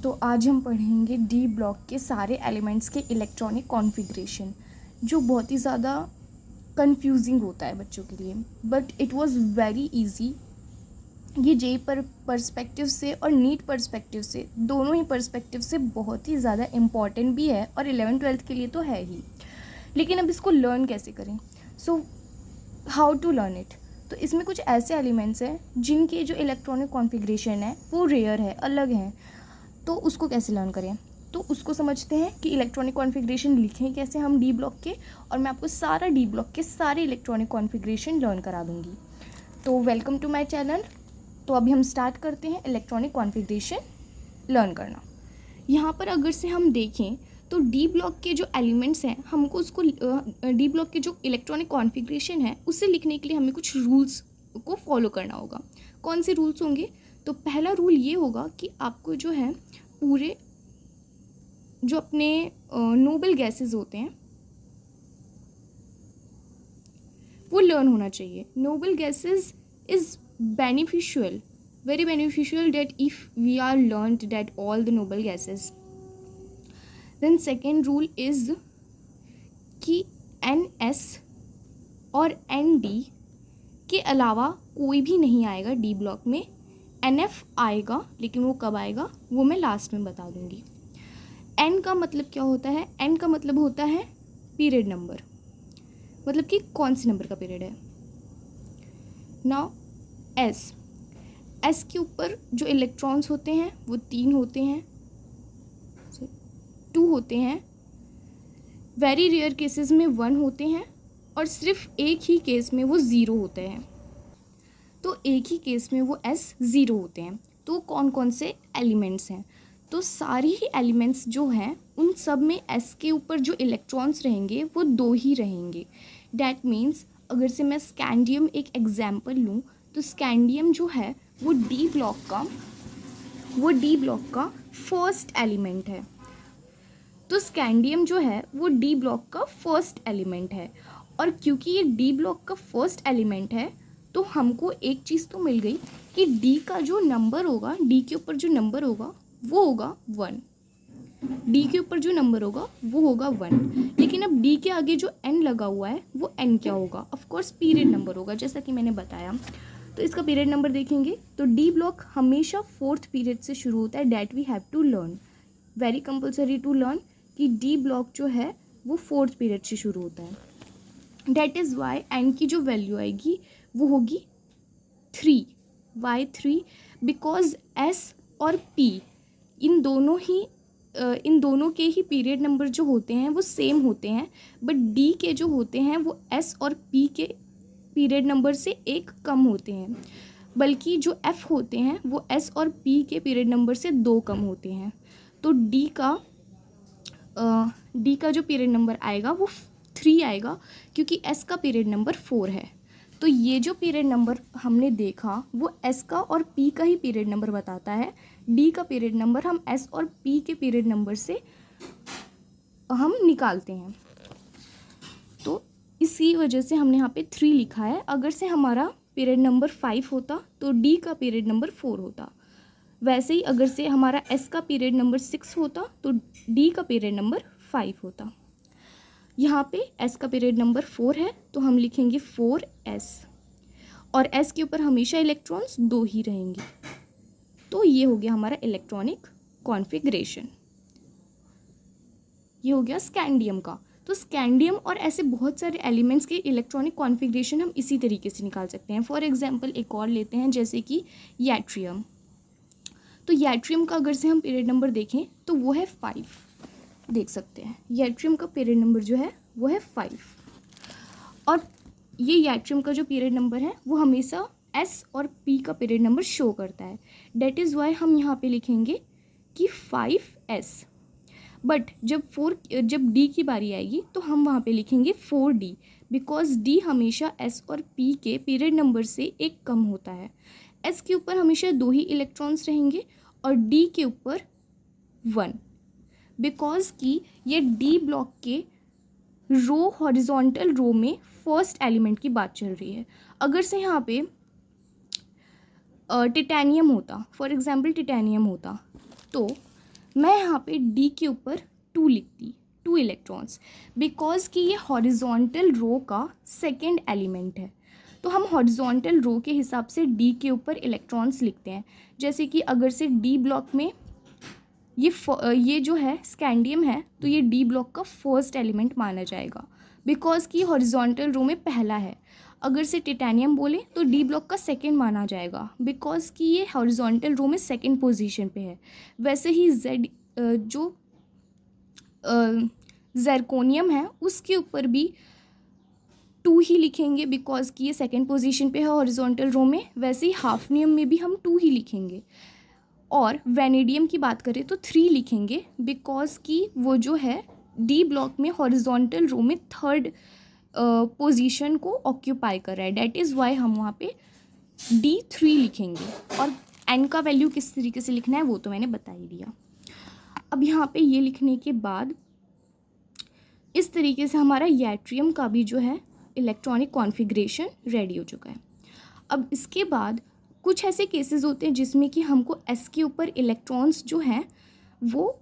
तो आज हम पढ़ेंगे डी ब्लॉक के सारे एलिमेंट्स के इलेक्ट्रॉनिक कॉन्फ़िगरेशन, जो बहुत ही ज़्यादा कंफ्यूजिंग होता है बच्चों के लिए, but it was very easy. ये जे पर्सपेक्टिव से और नीट पर्सपेक्टिव से, दोनों ही पर्सपेक्टिव से बहुत ही ज़्यादा इम्पॉर्टेंट भी है और 11th-12th के लिए तो है ही। लेकिन अब इसको लर्न कैसे करें? So how to learn it? तो इसमें कुछ ऐसे एलिमेंट्स हैं जिनके जो इलेक्ट्रॉनिक कॉन्फ़िगरेशन है वो रेयर है, अलग हैं। तो उसको कैसे लर्न करें? तो उसको समझते हैं कि इलेक्ट्रॉनिक कॉन्फ़िगरेशन लिखें कैसे हम डी ब्लॉक के, और मैं आपको सारा डी ब्लॉक के सारे इलेक्ट्रॉनिक कॉन्फ़िगरेशन लर्न करा दूँगी। तो वेलकम टू माय चैनल। तो अभी हम स्टार्ट करते हैं इलेक्ट्रॉनिक कॉन्फ़िगरेशन लर्न करना। यहाँ पर अगर से हम देखें तो डी ब्लॉक के जो एलिमेंट्स हैं, हमको उसको डी ब्लॉक के जो इलेक्ट्रॉनिक कॉन्फ़िगरेशन है उसे लिखने के लिए हमें कुछ रूल्स को फॉलो करना होगा। कौन से रूल्स होंगे? तो पहला रूल ये होगा कि आपको जो है पूरे जो अपने नोबल गैसेस होते हैं वो लर्न होना चाहिए। Noble gases is beneficial, very beneficial that if we are learned that all the noble gases. Then second rule is कि NS और ND के अलावा कोई भी नहीं आएगा डी ब्लॉक में। NF आएगा, लेकिन वो कब आएगा वो मैं लास्ट में बता दूंगी। N का मतलब क्या होता है? N का मतलब होता है पीरियड नंबर, मतलब कि कौन से नंबर का पीरियड है। नाउ एस के ऊपर जो इलेक्ट्रॉन्स होते हैं वो 3 होते हैं, 2 होते हैं। वेरी रेयर केसेस में 1 होते हैं और सिर्फ एक ही केस में वो 0 होते हैं। तो एक ही केस में वो एस 0 होते हैं। तो कौन कौन से एलिमेंट्स हैं? तो सारी ही एलिमेंट्स जो हैं उन सब में एस के ऊपर जो इलेक्ट्रॉन्स रहेंगे वो 2 ही रहेंगे। डैट मीन्स अगर से मैं स्कैंडियम एक एग्जाम्पल लूँ तो स्कैंडियम जो है वो डी ब्लॉक का फर्स्ट एलिमेंट है। तो स्कैंडियम जो है वो डी ब्लॉक का फर्स्ट एलिमेंट है, और क्योंकि ये डी ब्लॉक का फर्स्ट एलिमेंट है तो हमको एक चीज़ तो मिल गई कि डी का जो नंबर होगा, डी के ऊपर जो नंबर होगा वो होगा 1। डी के ऊपर जो नंबर होगा वो होगा 1। लेकिन अब डी के आगे जो एन लगा हुआ है वो एन क्या होगा? ऑफ कोर्स पीरियड नंबर होगा, जैसा कि मैंने बताया। तो इसका पीरियड नंबर देखेंगे तो डी ब्लॉक हमेशा 4th पीरियड से शुरू होता है। That we have to learn, very compulsory to learn कि डी ब्लॉक जो है वो 4th पीरियड से शुरू होता है। डैट इज़ वाई एन की जो वैल्यू आएगी वो होगी 3। वाई 3? बिकॉज एस और पी इन दोनों के ही पीरियड नंबर जो होते हैं वो सेम होते हैं, बट डी के जो होते हैं वो एस और पी के पीरियड नंबर से 1 कम होते हैं, बल्कि जो एफ होते हैं वो एस और पी के पीरियड नंबर से 2 कम होते हैं। तो डी का जो पीरियड नंबर आएगा वो 3 आएगा, क्योंकि एस का पीरियड नंबर 4 है। तो ये जो पीरियड नंबर हमने देखा वो एस का और पी का ही पीरियड नंबर बताता है। डी का पीरियड नंबर हम एस और पी के पीरियड नंबर से हम निकालते हैं। तो इसी वजह से हमने यहाँ पे 3 लिखा है। अगर से हमारा पीरियड नंबर 5 होता तो डी का पीरियड नंबर 4 होता। वैसे ही अगर से हमारा एस का पीरियड नंबर 6 होता तो डी का पीरियड नंबर 5 होता। यहाँ पे एस का पीरियड नंबर 4 है तो हम लिखेंगे 4s, और एस के ऊपर हमेशा इलेक्ट्रॉन्स 2 ही रहेंगे। तो ये हो गया हमारा इलेक्ट्रॉनिक कॉन्फ़िगरेशन, ये हो गया स्कैंडियम का। तो स्कैंडियम और ऐसे बहुत सारे एलिमेंट्स के इलेक्ट्रॉनिक कॉन्फ़िगरेशन हम इसी तरीके से निकाल सकते हैं। फॉर एग्जांपल एक और लेते हैं, जैसे कि यट्रियम। तो यट्रियम का अगर से हम पीरियड नंबर देखें तो वो है 5। देख सकते हैं यट्रियम का पीरियड नंबर जो है वो है 5, और ये यट्रियम का जो पीरियड नंबर है वो हमेशा एस और पी का पीरियड नंबर शो करता है। डेट इज़ वाई हम यहाँ पे लिखेंगे कि 5s। बट जब डी की बारी आएगी तो हम वहाँ पे लिखेंगे 4d, बिकॉज डी हमेशा एस और पी के पीरियड नंबर से 1 कम होता है। एस के ऊपर हमेशा 2 ही इलेक्ट्रॉन्स रहेंगे और डी के ऊपर 1, बिकॉज कि ये डी ब्लॉक के हॉरिजॉन्टल रो में फर्स्ट एलिमेंट की बात चल रही है। अगर से यहाँ पे टिटेनियम होता, फॉर एग्जांपल टिटेनियम होता, तो मैं यहाँ पे डी के ऊपर 2 लिखती, 2 इलेक्ट्रॉन्स, बिकॉज कि ये हॉरिजॉन्टल रो का सेकेंड एलिमेंट है। तो हम हॉरिजॉन्टल रो के हिसाब से डी के ऊपर इलेक्ट्रॉन्स लिखते हैं। जैसे कि अगर से डी ब्लॉक में ये जो है स्कैंडियम है, तो ये डी ब्लॉक का फर्स्ट एलिमेंट माना जाएगा, बिकॉज कि हॉरिजॉन्टल रो में पहला है। अगर से टिटेनियम बोले तो डी ब्लॉक का सेकंड माना जाएगा, बिकॉज कि ये हॉरिजॉन्टल रो में सेकंड पोजीशन पे है। वैसे ही जेड जो ज़िरकोनियम है उसके ऊपर भी 2 ही लिखेंगे, बिकॉज कि ये सेकंड पोजीशन पे है हॉरिजॉन्टल रो में। वैसे ही हाफनियम में भी हम 2 ही लिखेंगे। और वेनेडियम की बात करें तो 3 लिखेंगे, बिकॉज कि वो जो है डी ब्लॉक में हॉरिजॉन्टल रो में थर्ड पोजीशन को ऑक्यूपाई कर रहा है। डैट इज़ वाई हम वहाँ पे D3 लिखेंगे। और एन का वैल्यू किस तरीके से लिखना है वो तो मैंने बता ही दिया। अब यहाँ पे ये लिखने के बाद इस तरीके से हमारा यट्रियम का भी जो है इलेक्ट्रॉनिक कॉन्फ़िगरेशन रेडी हो चुका है। अब इसके बाद कुछ ऐसे केसेस होते हैं जिसमें कि हमको एस के ऊपर इलेक्ट्रॉन्स जो हैं वो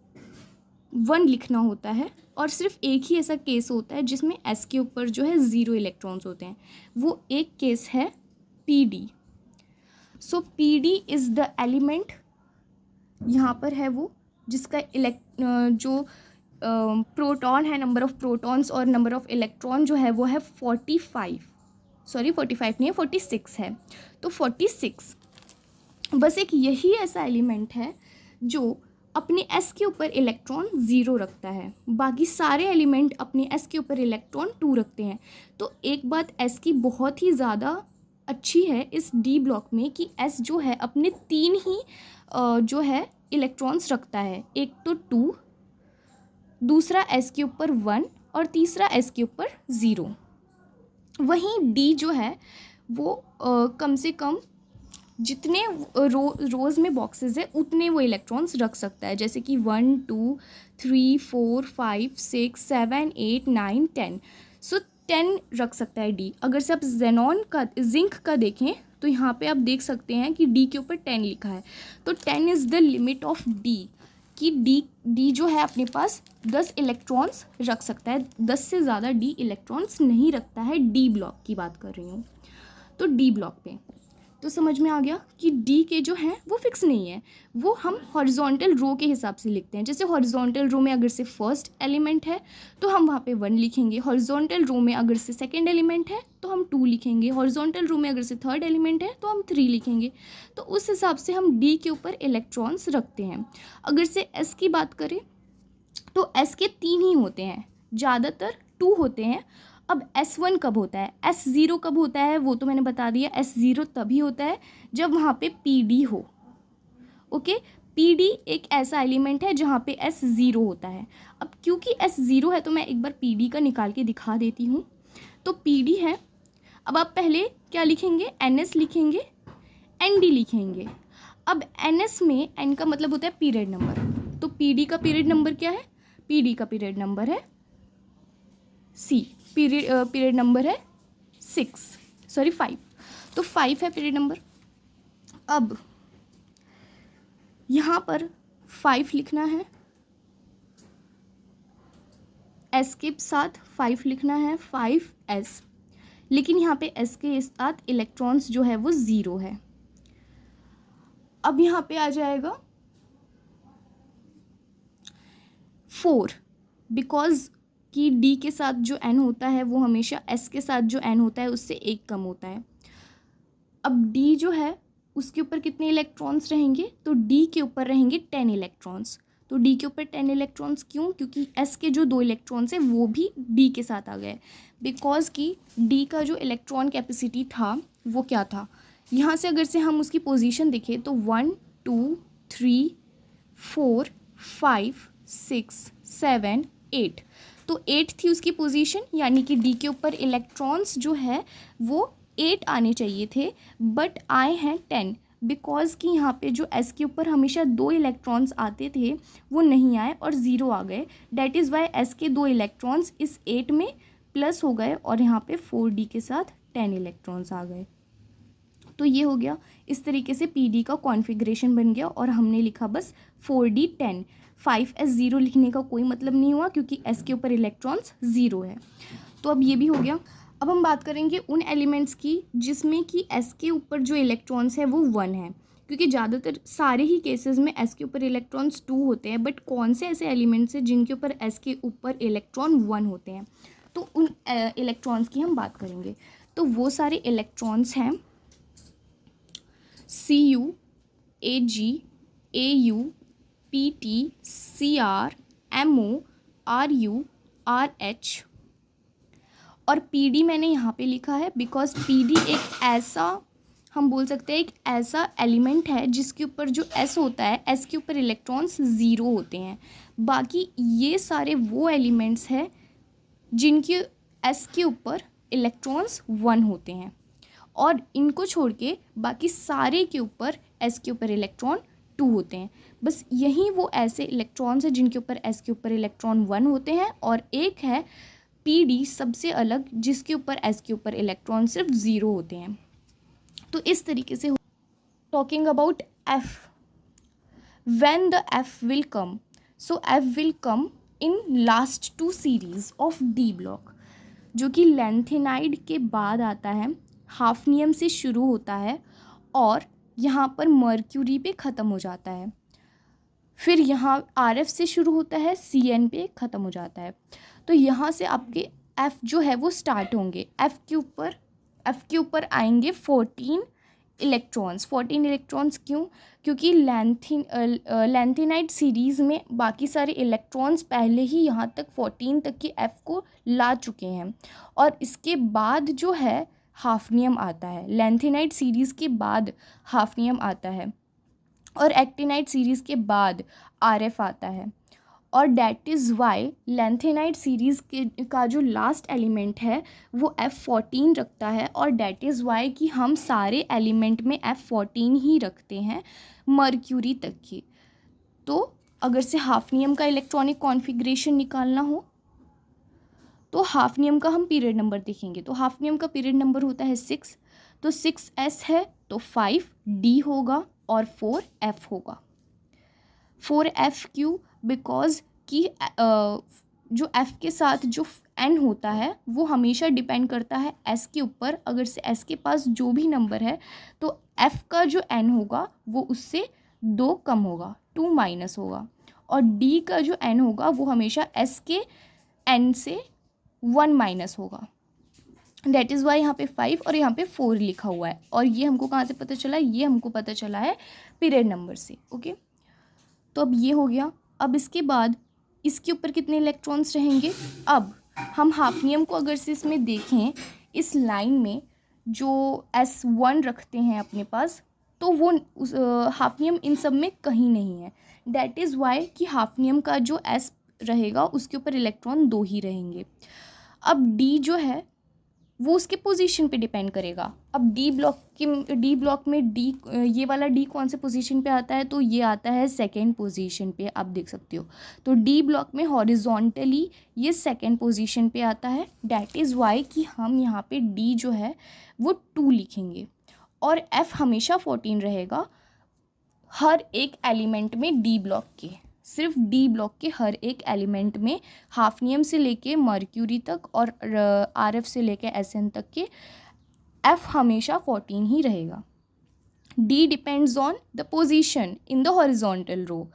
1 लिखना होता है, और सिर्फ एक ही ऐसा केस होता है जिसमें एस के ऊपर जो है 0 इलेक्ट्रॉन्स होते हैं। वो एक केस है PD। So PD is the element यहाँ पर है वो जिसका जो प्रोटॉन है, नंबर ऑफ प्रोटॉन्स और नंबर ऑफ इलेक्ट्रॉन जो है वो है 45 नहीं है, 46 है। तो 46 बस एक यही ऐसा एलिमेंट है जो अपने एस के ऊपर इलेक्ट्रॉन 0 रखता है। बाकी सारे एलिमेंट अपने एस के ऊपर इलेक्ट्रॉन 2 रखते हैं। तो एक बात एस की बहुत ही ज़्यादा अच्छी है इस डी ब्लॉक में कि एस जो है अपने 3 ही जो है इलेक्ट्रॉन्स रखता है। एक तो 2, दूसरा एस के ऊपर 1 और तीसरा एस के ऊपर 0। वहीं डी जो है वो कम से कम जितने रोज़ में बॉक्सेस है उतने वो इलेक्ट्रॉन्स रख सकता है। जैसे कि 1 2 3 4 5 6 7 8 9 10। सो 10 रख सकता है डी। अगर से आप जिंक का देखें तो यहाँ पे आप देख सकते हैं कि डी के ऊपर 10 लिखा है। तो 10 is the limit of D, कि डी जो है अपने पास 10 इलेक्ट्रॉन्स रख सकता है। 10 से ज़्यादा डी इलेक्ट्रॉन्स नहीं रखता है। डी ब्लॉक की बात कर रही हूँ। तो डी ब्लॉक पे तो समझ में आ गया कि डी के जो हैं वो फिक्स नहीं है, वो हम हॉरिजॉन्टल रो के हिसाब से लिखते हैं। जैसे हॉरिजॉन्टल रो में अगर से फर्स्ट एलिमेंट है तो हम वहाँ पे 1 लिखेंगे। हॉरिजॉन्टल रो में अगर से सेकंड एलिमेंट है तो हम 2 लिखेंगे। हॉरिजॉन्टल रो में अगर से थर्ड एलिमेंट है तो हम 3 लिखेंगे। तो उस हिसाब से हम डी के ऊपर इलेक्ट्रॉन्स रखते हैं। अगर से एस की बात करें तो एस के 3 ही होते हैं, ज़्यादातर 2 होते हैं। अब S1 कब होता है, S0 कब होता है वो तो मैंने बता दिया। S0 तभी होता है जब वहाँ पे PD हो। ओके, PD एक ऐसा एलिमेंट है जहाँ पे S0 होता है। अब क्योंकि S0 है तो मैं एक बार PD का निकाल के दिखा देती हूँ। तो PD है, अब आप पहले क्या लिखेंगे, NS लिखेंगे, ND लिखेंगे। अब NS में N का मतलब होता है पीरियड नंबर। तो PD का पीरियड नंबर क्या है, PD का पीरियड नंबर है C। पीरियड नंबर है 5। तो 5 है पीरियड नंबर। अब यहाँ पर 5 लिखना है, S के साथ 5 लिखना है, 5S। लेकिन यहाँ पे S के साथ इलेक्ट्रॉन्स जो है वो 0 है। अब यहाँ पे आ जाएगा 4, बिकॉज कि D के साथ जो N होता है वो हमेशा S के साथ जो N होता है उससे 1 कम होता है। अब D जो है उसके ऊपर कितने इलेक्ट्रॉन्स रहेंगे, तो D के ऊपर रहेंगे 10 इलेक्ट्रॉन्स। तो D के ऊपर 10 इलेक्ट्रॉन्स क्यों, क्योंकि S के जो 2 इलेक्ट्रॉन्स हैं वो भी D के साथ आ गए। बिकॉज कि D का जो इलेक्ट्रॉन कैपेसिटी था वो क्या था, यहाँ से अगर से हम उसकी पोजीशन देखें तो 1 2 3 4 5 6 7 8। तो 8 थी उसकी पोजीशन, यानी कि डी के ऊपर इलेक्ट्रॉन्स जो है वो 8 आने चाहिए थे, बट आए हैं 10। बिकॉज कि यहाँ पे जो एस के ऊपर हमेशा 2 इलेक्ट्रॉन्स आते थे वो नहीं आए और 0 आ गए। डैट इज़ वाई एस के 2 इलेक्ट्रॉन्स इस 8 में प्लस हो गए और यहाँ पे 4D के साथ 10 इलेक्ट्रॉन्स आ गए। तो ये हो गया, इस तरीके से पीडी का कॉन्फ़िगरेशन बन गया और हमने लिखा बस 4d10। 5s0 लिखने का कोई मतलब नहीं हुआ क्योंकि s के ऊपर इलेक्ट्रॉन्स 0 है। तो अब ये भी हो गया। अब हम बात करेंगे उन एलिमेंट्स की जिसमें कि s के ऊपर जो इलेक्ट्रॉन्स है वो 1 है, क्योंकि ज़्यादातर सारे ही केसेस में s के ऊपर इलेक्ट्रॉन्स 2 होते हैं, बट कौन से ऐसे एलिमेंट्स हैं जिनके ऊपर s के ऊपर इलेक्ट्रॉन 1 होते हैं, तो उन इलेक्ट्रॉन्स की हम बात करेंगे। तो वो सारे इलेक्ट्रॉन्स हैं Cu, Ag, Au, Pt, Cr, Mo, Ru, Rh और Pd मैंने यहाँ पे लिखा है बिकॉज Pd एक ऐसा, हम बोल सकते हैं एक ऐसा एलिमेंट है जिसके ऊपर जो S होता है, S के ऊपर इलेक्ट्रॉन्स 0 होते हैं। बाकी ये सारे वो एलिमेंट्स हैं जिनके S के ऊपर इलेक्ट्रॉन्स 1 होते हैं, और इनको छोड़ के बाकी सारे के ऊपर S के ऊपर इलेक्ट्रॉन 2 होते हैं। बस यही वो ऐसे इलेक्ट्रॉन्स हैं जिनके ऊपर S के ऊपर इलेक्ट्रॉन 1 होते हैं, और एक है PD सबसे अलग जिसके ऊपर S के ऊपर इलेक्ट्रॉन सिर्फ 0 होते हैं। तो इस तरीके से talking about F, when the F will come, so F will come in last 2 series of D block, जो कि लैंथेनाइड के बाद आता है, हाफनियम से शुरू होता है और यहाँ पर मर्क्यूरी पे ख़त्म हो जाता है, फिर यहाँ RF से शुरू होता है, CN पे ख़त्म हो जाता है। तो यहाँ से आपके F जो है वो स्टार्ट होंगे। F के ऊपर आएंगे 14 इलेक्ट्रॉन्स। 14 इलेक्ट्रॉन्स क्यों? क्योंकि लैंथेनाइड सीरीज़ में बाकी सारे इलेक्ट्रॉन्स पहले ही यहाँ तक 14 तक की F को ला चुके हैं, और इसके बाद जो है हाफनियम आता है। लैंथेनाइड सीरीज़ के बाद हाफनियम आता है और एक्टिनाइड सीरीज़ के बाद RF आता है, और that is why lanthanide series के का जो लास्ट एलिमेंट है वो F14 रखता है, और डैट इज़ वाई कि हम सारे एलिमेंट में F14 ही रखते हैं मर्क्यूरी तक की। तो अगर से हाफनियम का इलेक्ट्रॉनिक कॉन्फ़िगरेशन निकालना हो तो हाफनियम का हम पीरियड नंबर देखेंगे। तो हाफनियम का पीरियड नंबर होता है 6, तो 6s है तो 5d होगा और 4f होगा। 4f क्यों? बिकॉज कि जो f के साथ जो n होता है वो हमेशा डिपेंड करता है s के ऊपर। अगर से s के पास जो भी नंबर है तो f का जो n होगा वो उससे 2 कम होगा, 2 माइनस होगा, और d का जो n होगा वो हमेशा s के n से 1 माइनस होगा। डेट इज़ वाई यहाँ पे 5 और यहाँ पे 4 लिखा हुआ है, और ये हमको कहाँ से पता चला? ये हमको पता चला है पीरियड नंबर से। ओके, तो अब ये हो गया। अब इसके बाद इसके ऊपर कितने इलेक्ट्रॉन्स रहेंगे? अब हम हाफनियम को अगर से इसमें देखें, इस लाइन में जो S1 रखते हैं अपने पास, तो वो हाफनियम इन सब में कहीं नहीं है। डेट इज़ वाई कि हाफनियम का जो S रहेगा उसके ऊपर इलेक्ट्रॉन 2 ही रहेंगे। अब D जो है वो उसके पोजीशन पे डिपेंड करेगा। अब डी ब्लॉक में डी, ये वाला डी कौन से पोजीशन पे आता है? तो ये आता है सेकेंड पोजीशन पे, आप देख सकते हो। तो डी ब्लॉक में हॉरिजॉन्टली ये सेकेंड पोजीशन पे आता है। डैट इज़ वाई कि हम यहाँ पे डी जो है वो 2 लिखेंगे, और एफ हमेशा 14 रहेगा हर एक एलिमेंट में डी ब्लॉक के। सिर्फ डी ब्लॉक के हर एक एलिमेंट में हाफनियम से लेके मर्क्यूरी तक और RF से लेके SN तक के F हमेशा 14 ही रहेगा। D depends on the position in the horizontal row,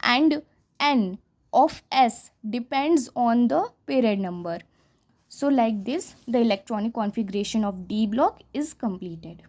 and N of S depends on the period number. So like this, the electronic configuration of D block is completed.